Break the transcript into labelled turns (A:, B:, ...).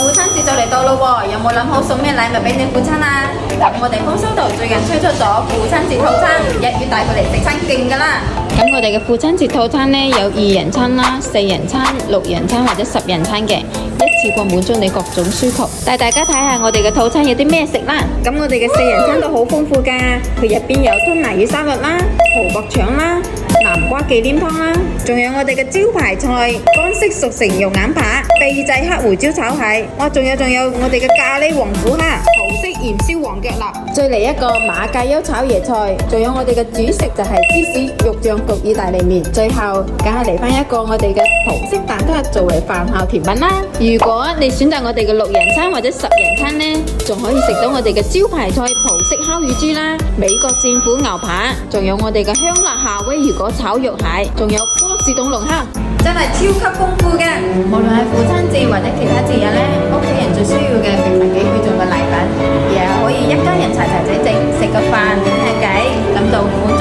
A: 父親節就嚟到咯喎，有冇諗好送咩禮物俾你父親啊？咁我哋豐收道最近推出咗父親節套餐，1月帶佢嚟食餐勁噶啦。咁我哋嘅父親節套餐呢，有2人餐啦、4人餐、6人餐或者10人餐嘅，一次過滿足你各種需求。帶大家睇下我哋嘅套餐有啲咩食啦。咁我哋嘅4人餐都好豐富噶，佢入邊有吞拿魚沙律啦、蠔角腸啦、南瓜忌廉湯啦，仲有我哋嘅招牌菜乾式熟成肉眼扒、秘製黑胡椒炒蟹，哇！仲有我哋嘅咖喱黃虎蝦、葡式鹽燒黃腳臘，再嚟一個馬介休炒椰菜，仲有我哋嘅主食就係芝士肉醬焗意大利麵，最後梗係嚟翻一個我哋嘅葡式蛋撻作為飯後甜品啦。如果你選擇我哋嘅6人餐或者10人餐呢，仲可以食到我哋嘅招牌菜葡式烤乳豬啦、美國戰虎牛扒，仲有我哋嘅香辣夏威夷果炒肉蟹，仲有波士頓龍蝦，真係超級豐富嘅。無論係父親節或者其他節日呢，屋企人最需要嘅並唔係幾貴重嘅禮品，而係可以一家人齊齊整整食個飯傾下偈，感到滿足